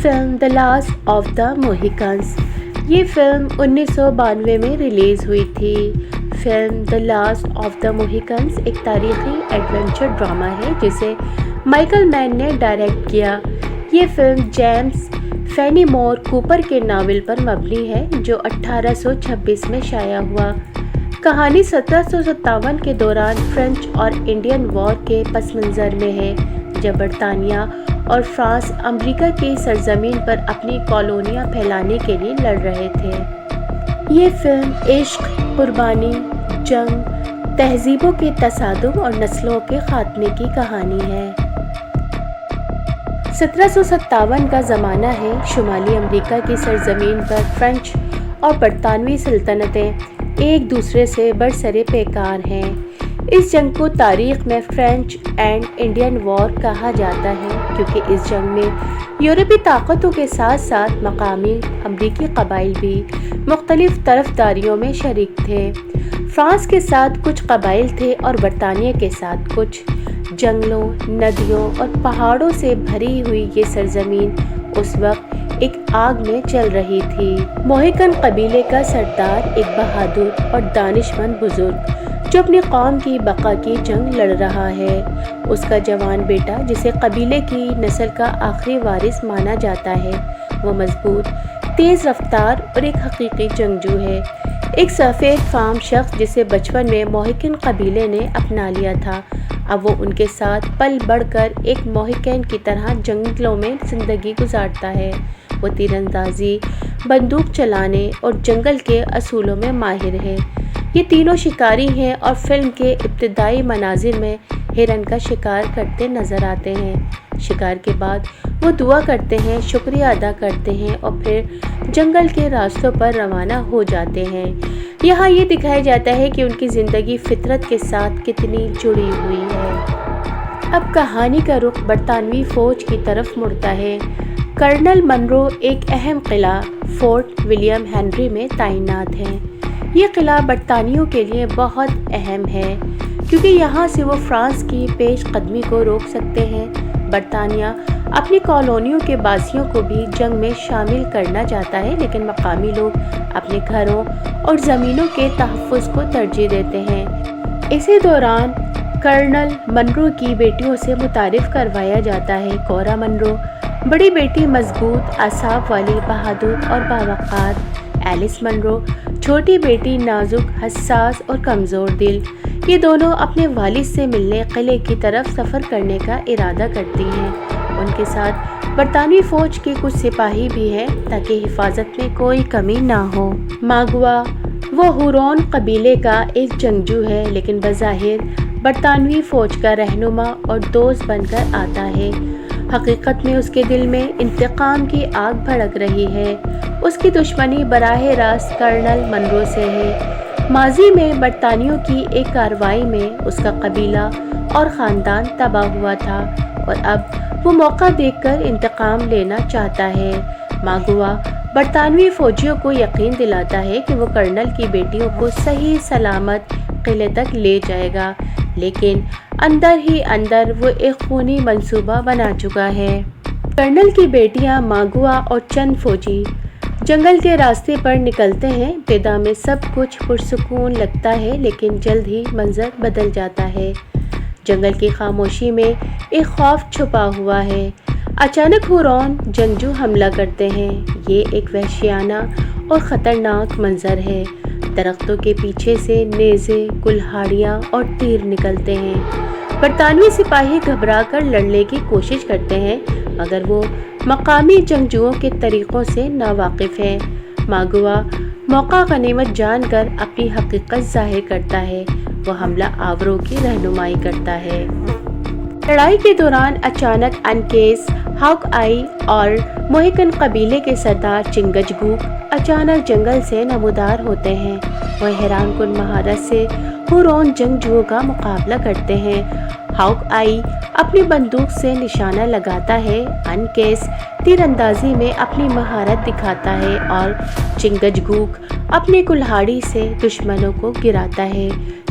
Film the last of the Mohicans. یہ film 1992 میں release ہوئی تھی۔ Film the last of the Mohicans ایک تاریخی ایڈونچر ڈرامہ ہے جسے مائیکل مین نے ڈائریکٹ کیا۔ یہ فلم جیمز فینیمور کوپر کے ناول پر مبنی ہے جو 1826 میں شائع ہوا۔ کہانی 1757 کے دوران فرینچ اور انڈین وار کے پس منظر میں ہے جب برطانیہ اور فرانس امریکہ کی سرزمین پر اپنی کالونیاں پھیلانے کے لیے لڑ رہے تھے۔ یہ فلم عشق، قربانی، جنگ، تہذیبوں کے تصادم اور نسلوں کے خاتمے کی کہانی ہے۔ 1757 کا زمانہ ہے۔ شمالی امریکہ کی سرزمین پر فرینچ اور برطانوی سلطنتیں ایک دوسرے سے برسر پیکار ہیں۔ اس جنگ کو تاریخ میں فرینچ اینڈ انڈین وار کہا جاتا ہے کیونکہ اس جنگ میں یورپی طاقتوں کے ساتھ ساتھ مقامی امریکی قبائل بھی مختلف طرفداریوں میں شریک تھے۔ فرانس کے ساتھ کچھ قبائل تھے اور برطانیہ کے ساتھ کچھ۔ جنگلوں، ندیوں اور پہاڑوں سے بھری ہوئی یہ سرزمین اس وقت ایک آگ میں چل رہی تھی۔ موہیکن قبیلے کا سردار ایک بہادر اور دانش مند بزرگ جو اپنی قوم کی بقا کی جنگ لڑ رہا ہے۔ اس کا جوان بیٹا جسے قبیلے کی نسل کا آخری وارث مانا جاتا ہے وہ مضبوط، تیز رفتار اور ایک حقیقی جنگجو ہے۔ ایک سفید فام شخص جسے بچپن میں موہیکن قبیلے نے اپنا لیا تھا اب وہ ان کے ساتھ پل بڑھ کر ایک موہیکن کی طرح جنگلوں میں زندگی گزارتا ہے۔ وہ تیر اندازی، بندوق چلانے اور جنگل کے اصولوں میں ماہر ہے۔ یہ تینوں شکاری ہیں اور فلم کے ابتدائی مناظر میں ہرن کا شکار کرتے نظر آتے ہیں۔ شکار کے بعد وہ دعا کرتے ہیں، شکریہ ادا کرتے ہیں اور پھر جنگل کے راستوں پر روانہ ہو جاتے ہیں۔ یہاں یہ دکھایا جاتا ہے کہ ان کی زندگی فطرت کے ساتھ کتنی جڑی ہوئی ہے۔ اب کہانی کا رخ برطانوی فوج کی طرف مڑتا ہے۔ کرنل منرو ایک اہم قلعہ فورٹ ولیم ہنری میں تعینات ہیں۔ یہ قلعہ برطانویوں کے لیے بہت اہم ہے کیونکہ یہاں سے وہ فرانس کی پیش قدمی کو روک سکتے ہیں۔ برطانیہ اپنی کالونیوں کے باسیوں کو بھی جنگ میں شامل کرنا چاہتا ہے لیکن مقامی لوگ اپنے گھروں اور زمینوں کے تحفظ کو ترجیح دیتے ہیں۔ اسی دوران کرنل منرو کی بیٹیوں سے متعارف کروایا جاتا ہے۔ کورا منرو بڑی بیٹی مضبوط اعصاب والی، بہادر اور باوقار۔ ایلس منرو چھوٹی بیٹی نازک، حساس اور کمزور دل۔ یہ دونوں اپنے والد سے ملنے قلعے کی طرف سفر کرنے کا ارادہ کرتی ہیں۔ ان کے ساتھ برطانوی فوج کے کچھ سپاہی بھی ہیں تاکہ حفاظت میں کوئی کمی نہ ہو۔ ماگوا وہ ہورون قبیلے کا ایک جنگجو ہے لیکن بظاہر برطانوی فوج کا رہنما اور دوست بن کر آتا ہے۔ حقیقت میں اس کے دل میں انتقام کی آگ بھڑک رہی ہے۔ اس کی دشمنی براہ راست کرنل منرو سے ہے۔ ماضی میں برطانویوں کی ایک کارروائی میں اس کا قبیلہ اور خاندان تباہ ہوا تھا اور اب وہ موقع دیکھ کر انتقام لینا چاہتا ہے۔ ماگوا برطانوی فوجیوں کو یقین دلاتا ہے کہ وہ کرنل کی بیٹیوں کو صحیح سلامت قلعے تک لے جائے گا لیکن اندر ہی اندر وہ ایک خونی منصوبہ بنا چکا ہے۔ کرنل کی بیٹیاں، ماگوا اور چند فوجی جنگل کے راستے پر نکلتے ہیں۔ ابتدا میں سب کچھ پرسکون لگتا ہے لیکن جلد ہی منظر بدل جاتا ہے۔ جنگل کی خاموشی میں ایک خوف چھپا ہوا ہے۔ اچانک ہورون جنگجو حملہ کرتے ہیں۔ یہ ایک وحشیانہ اور خطرناک منظر ہے۔ درختوں کے پیچھے سے نیزے، کلہاڑیاں اور تیر نکلتے ہیں۔ برطانوی سپاہی گھبرا کر لڑنے کی کوشش کرتے ہیں مگر وہ مقامی جنگجوؤں کے طریقوں سے ناواقف ہیں۔ ماگوا موقع غنیمت جان کر اپنی حقیقت ظاہر کرتا ہے۔ وہ حملہ آوروں کی رہنمائی کرتا ہے۔ لڑائی کے دوران اچانک انکیس، ہاک آئی اور موہیکن قبیلے کے سردار چنگج گوک اچانک جنگل سے نمودار ہوتے ہیں۔ وہ حیران کن مہارت سے ہورون جنگجوؤں کا مقابلہ کرتے ہیں۔ ہاک آئی اپنی بندوق سے نشانہ لگاتا ہے، انکیس تیر اندازی میں اپنی مہارت دکھاتا ہے اور چنگج گوک اپنی کلہاڑی سے دشمنوں کو گراتا ہے۔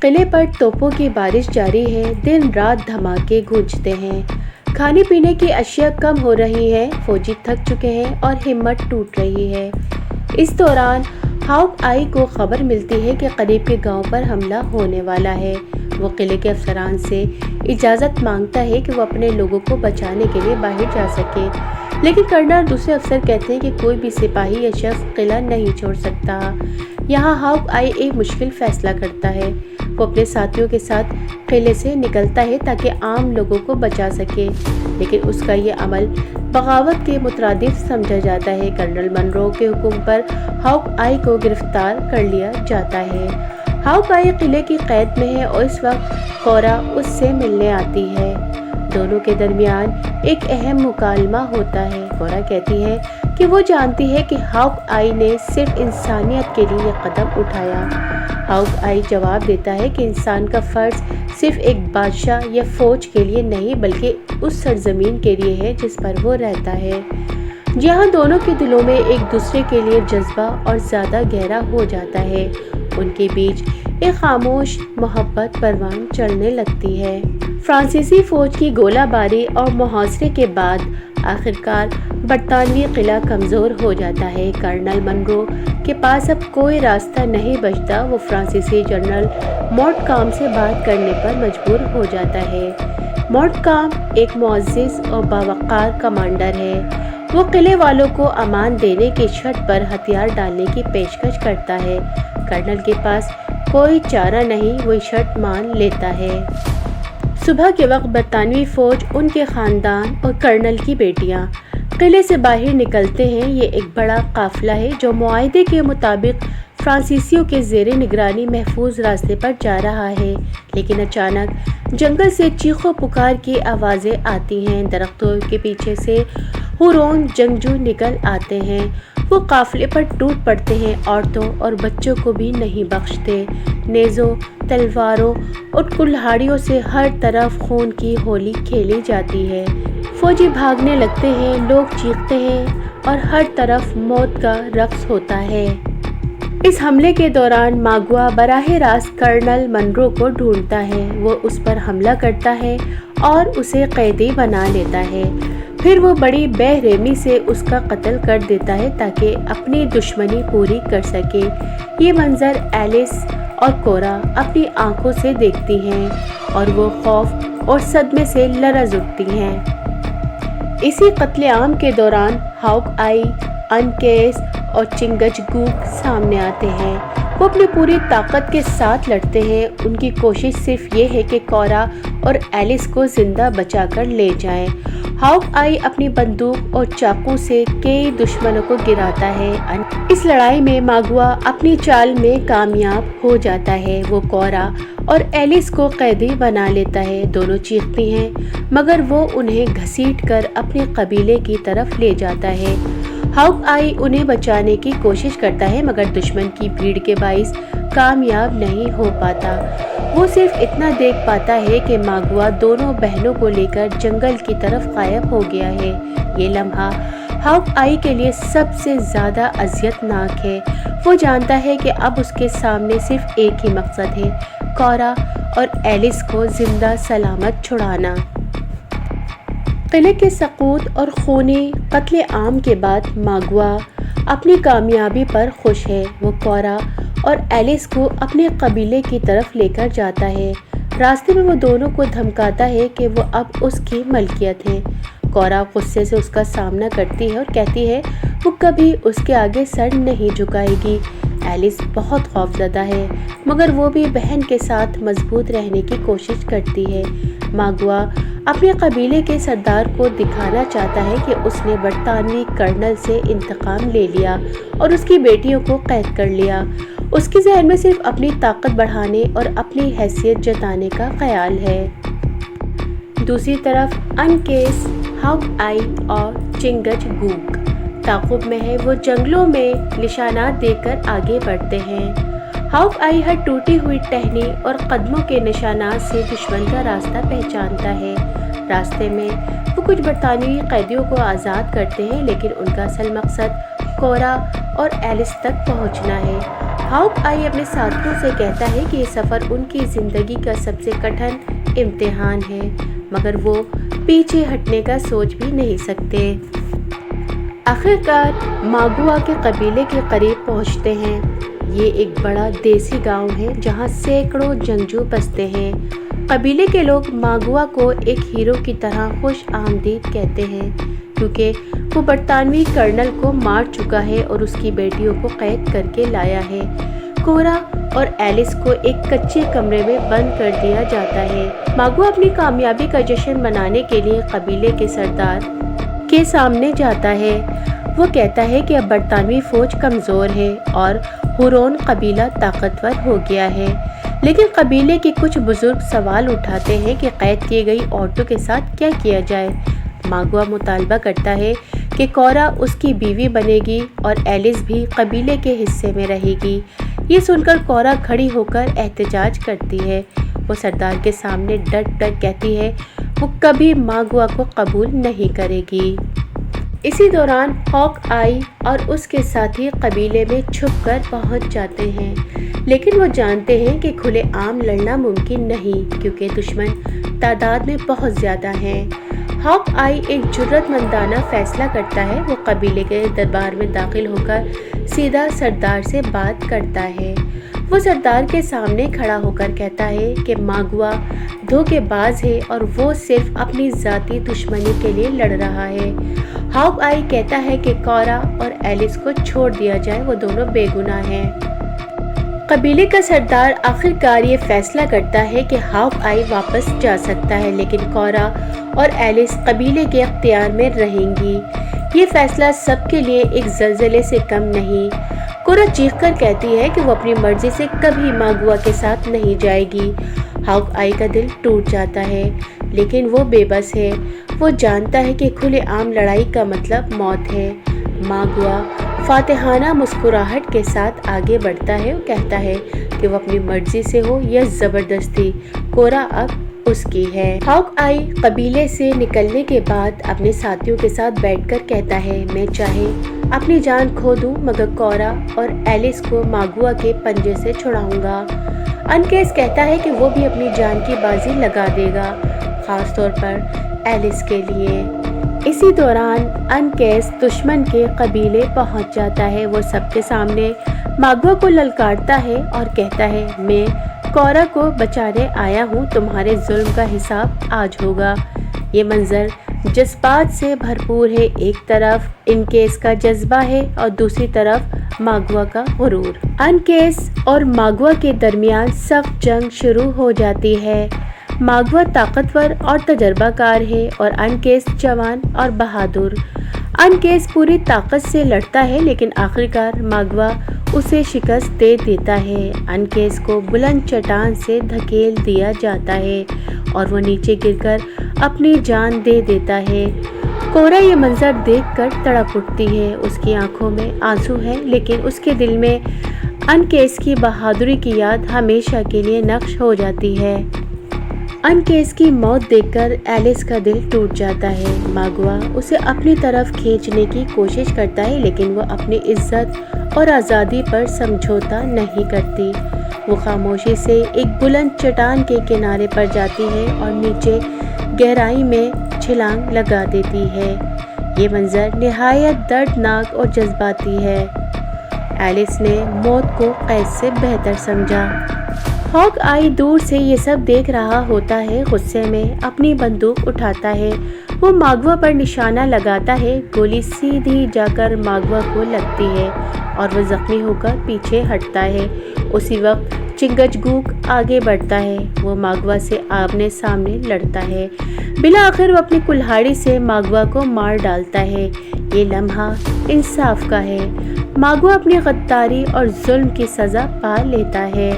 قلعے پر توپوں کی بارش جاری ہے، دن رات دھماکے گونجتے ہیں، کھانے پینے کی اشیاء کم ہو رہی ہیں، فوجی تھک چکے ہیں اور ہمت ٹوٹ رہی ہے۔ اس دوران ہاک آئی کو خبر ملتی ہے کہ قریب کے گاؤں پر حملہ ہونے والا ہے۔ وہ قلعے کے افسران سے اجازت مانگتا ہے کہ وہ اپنے لوگوں کو بچانے کے لیے باہر جا سکے، لیکن کرنل اور دوسرے افسر کہتے ہیں کہ کوئی بھی سپاہی یا شخص قلعہ نہیں چھوڑ سکتا۔ یہاں ہاک آئی ایک مشکل فیصلہ کرتا ہے۔ وہ اپنے ساتھیوں کے ساتھ قلعے سے نکلتا ہے تاکہ عام لوگوں کو بچا سکے، لیکن اس کا یہ عمل بغاوت کے مترادف سمجھا جاتا ہے۔ کرنل منرو کے حکم پر ہاک آئی کو گرفتار کر لیا جاتا ہے۔ ہاک آئی قلعے کی قید میں ہے اور اس وقت کورا اس سے ملنے آتی ہے۔ دونوں کے درمیان ایک اہم مکالمہ ہوتا ہے۔ کورا کہتی ہے کہ وہ جانتی ہے کہ ہاک آئی نے صرف انسانیت کے لیے یہ قدم اٹھایا۔ ہاک آئی جواب دیتا ہے کہ انسان کا فرض صرف ایک بادشاہ یا فوج کے لیے نہیں بلکہ اس سرزمین کے لیے ہے جس پر وہ رہتا ہے۔ جہاں دونوں کے دلوں میں ایک دوسرے کے لیے جذبہ اور زیادہ گہرا ہو جاتا ہے، ان کے بیچ ایک خاموش محبت پروان چڑھنے لگتی ہے۔ فرانسیسی فوج کی گولہ باری اور محاصرے کے بعد آخرکار برطانوی قلعہ کمزور ہو جاتا ہے۔ کرنل منرو کے پاس اب کوئی راستہ نہیں بچتا۔ وہ فرانسیسی جنرل مونٹکام سے بات کرنے پر مجبور ہو جاتا ہے۔ مونٹکام ایک معزز اور باوقار کمانڈر ہے۔ وہ قلعے والوں کو امان دینے کی شرط پر ہتھیار ڈالنے کی پیشکش کرتا ہے۔ کرنل کے پاس کوئی چارہ نہیں، وہ شرط مان لیتا ہے۔ صبح کے وقت برطانوی فوج، ان کے خاندان اور کرنل کی بیٹیاں قلعے سے باہر نکلتے ہیں۔ یہ ایک بڑا قافلہ ہے جو معاہدے کے مطابق فرانسیسیوں کے زیر نگرانی محفوظ راستے پر جا رہا ہے، لیکن اچانک جنگل سے چیخ و پکار کی آوازیں آتی ہیں۔ درختوں کے پیچھے سے ہورون جنگجو نکل آتے ہیں۔ وہ قافلے پر ٹوٹ پڑتے ہیں، عورتوں اور بچوں کو بھی نہیں بخشتے۔ نیزوں، تلواروں اور کلہاڑیوں سے ہر طرف خون کی ہولی کھیلی جاتی ہے۔ فوجی بھاگنے لگتے ہیں، لوگ چیختے ہیں اور ہر طرف موت کا رقص ہوتا ہے۔ اس حملے کے دوران ماگوا براہ راست کرنل منرو کو ڈھونڈتا ہے۔ وہ اس پر حملہ کرتا ہے اور اسے قیدی بنا لیتا ہے، پھر وہ بڑی بے رحمی سے اس کا قتل کر دیتا ہے تاکہ اپنی دشمنی پوری کر سکے۔ یہ منظر ایلس اور کورا اپنی آنکھوں سے دیکھتی ہیں اور وہ خوف اور صدمے سے لرز اٹھتی ہیں۔ اسی قتل عام کے دوران ہاک آئی، انکیس اور چنگچ گوک سامنے آتے ہیں۔ وہ اپنی پوری طاقت کے ساتھ لڑتے ہیں۔ ان کی کوشش صرف یہ ہے کہ کورا اور ایلس کو زندہ بچا کر لے جائیں۔ ہاک آئی اپنی بندوق اور چاقو سے کئی دشمنوں کو گراتا ہے۔ اس لڑائی میں ماگوا اپنی چال میں کامیاب ہو جاتا ہے۔ وہ کورا اور ایلس کو قیدی بنا لیتا ہے۔ دونوں چیختی ہیں مگر وہ انہیں گھسیٹ کر اپنے قبیلے کی طرف لے جاتا ہے۔ ہاک آئی انہیں بچانے کی کوشش کرتا ہے مگر دشمن کی بھیڑ کے باعث کامیاب نہیں ہو پاتا۔ وہ صرف اتنا دیکھ پاتا ہے کہ ماگوا دونوں بہنوں کو لے کر جنگل کی طرف غائب ہو گیا ہے۔ یہ لمحہ ہاک آئی کے لیے سب سے زیادہ اذیت ناک ہے۔ وہ جانتا ہے کہ اب اس کے سامنے صرف ایک ہی مقصد ہے، کورا اور ایلس کو زندہ سلامت چھڑانا۔ قلعے کے سقوط اور خونی قتل عام کے بعد ماگوا اپنی کامیابی پر خوش ہے۔ وہ کورا اور ایلس کو اپنے قبیلے کی طرف لے کر جاتا ہے۔ راستے میں وہ دونوں کو دھمکاتا ہے کہ وہ اب اس کی ملکیت ہے۔ کورا غصے سے اس کا سامنا کرتی ہے اور کہتی ہے وہ کبھی اس کے آگے سر نہیں جھکائے گی۔ ایلس بہت خوفزدہ ہے مگر وہ بھی بہن کے ساتھ مضبوط رہنے کی کوشش کرتی ہے۔ ماگوا اپنے قبیلے کے سردار کو دکھانا چاہتا ہے کہ اس نے برطانوی کرنل سے انتقام لے لیا اور اس کی بیٹیوں کو قید کر لیا۔ اس کے ذہن میں صرف اپنی طاقت بڑھانے اور اپنی حیثیت جتانے کا خیال ہے۔ دوسری طرف انکیس، ہاک آئی اور چنگچ گوک تعاقب میں ہے۔ وہ جنگلوں میں نشانات دیکھ کر آگے بڑھتے ہیں۔ ہاک آئی ہر ٹوٹی ہوئی ٹہنی اور قدموں کے نشانات سے دشمن کا راستہ پہچانتا ہے۔ راستے میں وہ کچھ برطانوی قیدیوں کو آزاد کرتے ہیں لیکن ان کا اصل مقصد کورا اور ایلس تک پہنچنا ہے۔ ہاک آئی اپنے ساتھیوں سے کہتا ہے کہ یہ سفر ان کی زندگی کا سب سے کٹھن امتحان ہے، مگر وہ پیچھے ہٹنے کا سوچ بھی نہیں سکتے۔ آخرکار ماگوا کے قبیلے کے قریب پہنچتے ہیں۔ یہ ایک بڑا دیسی گاؤں ہے جہاں سینکڑوں جنگجو بستے ہیں۔ قبیلے کے لوگ ماگوا کو ایک ہیرو کی طرح خوش آمدید کہتے ہیں، کیونکہ وہ برطانوی کرنل کو مار چکا ہے اور اس کی بیٹیوں کو قید کر کے لایا ہے۔ کورا اور ایلس کو ایک کچے کمرے میں بند کر دیا جاتا ہے۔ ماگوا اپنی کامیابی کا جشن منانے کے لیے قبیلے کے سردار کے سامنے جاتا ہے۔ وہ کہتا ہے کہ اب برطانوی فوج کمزور ہے اور ہورون قبیلہ طاقتور ہو گیا ہے، لیکن قبیلے کے کچھ بزرگ سوال اٹھاتے ہیں کہ قید کی گئی عورتوں کے ساتھ کیا کیا جائے۔ ماگوا مطالبہ کرتا ہے کہ کورا اس کی بیوی بنے گی اور ایلس بھی قبیلے کے حصے میں رہے گی۔ یہ سن کر کورا کھڑی ہو کر احتجاج کرتی ہے۔ وہ سردار کے سامنے ڈٹ کر کہتی ہے وہ کبھی ماگوا کو قبول نہیں کرے گی۔ اسی دوران ہاک آئی اور اس کے ساتھی قبیلے میں چھپ کر پہنچ جاتے ہیں، لیکن وہ جانتے ہیں کہ کھلے عام لڑنا ممکن نہیں کیونکہ دشمن تعداد میں بہت زیادہ ہیں۔ ہاک آئی ایک جرأت مندانہ فیصلہ کرتا ہے۔ وہ قبیلے کے دربار میں داخل ہو کر سیدھا سردار سے بات کرتا ہے۔ وہ سردار کے سامنے کھڑا ہو کر کہتا ہے کہ ماگوا دھوکے باز ہے اور وہ صرف اپنی ذاتی دشمنی کے لیے لڑ رہا ہے۔ ہاک آئی کہتا ہے کہ کورا اور ایلس کو چھوڑ دیا جائے، وہ دونوں بے گناہ ہیں۔ قبیلے کا سردار آخرکار یہ فیصلہ کرتا ہے کہ ہاک آئی واپس جا سکتا ہے، لیکن کورا اور ایلس قبیلے کے اختیار میں رہیں گی۔ یہ فیصلہ سب کے لیے ایک زلزلے سے کم نہیں۔ کورا چیخ کر کہتی ہے کہ وہ اپنی مرضی سے کبھی ماگوا کے ساتھ نہیں جائے گی۔ ہاک آئی کا دل ٹوٹ جاتا ہے، لیکن وہ بے بس ہے۔ وہ جانتا ہے کہ کھلے عام لڑائی کا مطلب موت ہے۔ ماگوا فاتحانہ مسکراہٹ کے ساتھ آگے بڑھتا ہے اور کہتا ہے کہ وہ اپنی مرضی سے ہو یا زبردستی، کورا اب اس کی ہے۔ ہاک آئی قبیلے سے نکلنے کے بعد اپنے ساتھیوں کے ساتھ بیٹھ کر کہتا ہے میں چاہے اپنی جان کھو دوں مگر کورا اور ایلس کو ماگوا کے پنجے سے چھڑاؤں گا۔ انکیس کہتا ہے کہ وہ بھی اپنی جان کی بازی لگا دے گا، خاص طور پر ایلس کے لیے۔ اسی دوران انکیس دشمن کے قبیلے پہنچ جاتا ہے۔ وہ سب کے سامنے ماگوا کو للکارتا ہے اور کہتا ہے میں کورا کو بچانے آیا ہوں، تمہارے ظلم کا حساب آج ہوگا۔ یہ منظر جذبات سے بھرپور ہے، ایک طرف انکیس کا جذبہ ہے اور دوسری طرف ماگوا کا غرور۔ انکیس اور ماگوا کے درمیان سخت جنگ شروع ہو جاتی ہے۔ ماگوا طاقتور اور تجربہ کار ہے اور انکیس جوان اور بہادر۔ انکیس پوری طاقت سے لڑتا ہے لیکن آخرکار ماگوا اسے شکست دے دیتا ہے۔ انکیس کو بلند چٹان سے دھکیل دیا جاتا ہے اور وہ نیچے گر کر اپنی جان دے دیتا ہے۔ کورا یہ منظر دیکھ کر تڑپ اٹھتی ہے، اس کی آنکھوں میں آنسو ہے لیکن اس کے دل میں انکیس کی بہادری کی یاد ہمیشہ کے لیے نقش ہو جاتی ہے۔ انکیس کی موت دیکھ کر ایلس کا دل ٹوٹ جاتا ہے۔ ماگوا اسے اپنی طرف کھینچنے کی کوشش کرتا ہے لیکن وہ اپنی عزت اور آزادی پر سمجھوتا نہیں کرتی۔ وہ خاموشی سے ایک بلند چٹان کے کنارے پر جاتی ہے اور نیچے گہرائی میں چھلانگ لگا دیتی ہے۔ یہ منظر نہایت دردناک اور جذباتی ہے۔ ایلس نے موت کو قید سے بہتر سمجھا۔ ہاک آئی دور سے یہ سب دیکھ رہا ہوتا ہے، غصے میں اپنی بندوق اٹھاتا ہے۔ وہ ماگوا پر نشانہ لگاتا ہے، گولی سیدھی جا کر ماگوا کو لگتی ہے اور وہ زخمی ہو کر پیچھے ہٹتا ہے۔ اسی وقت چنگچگوک آگے بڑھتا ہے، وہ ماگوا سے آمنے سامنے لڑتا ہے۔ بالآخر وہ اپنی کلہاڑی سے ماگوا کو مار ڈالتا ہے۔ یہ لمحہ انصاف کا ہے، ماگوا اپنی غداری اور ظلم کی سزا پا لیتا ہے۔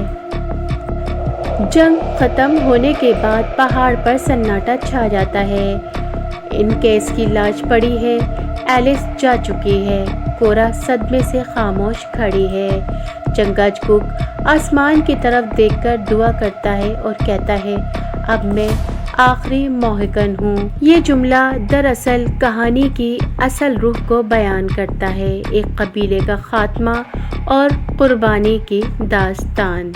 جنگ ختم ہونے کے بعد پہاڑ پر سناٹا چھا جاتا ہے۔ انکیس کی لاش پڑی ہے، ایلس جا چکی ہے، کورا صدمے سے خاموش کھڑی ہے۔ چنگچگوک آسمان کی طرف دیکھ کر دعا کرتا ہے اور کہتا ہے اب میں آخری موہکن ہوں۔ یہ جملہ دراصل کہانی کی اصل روح کو بیان کرتا ہے، ایک قبیلے کا خاتمہ اور قربانی کی داستان۔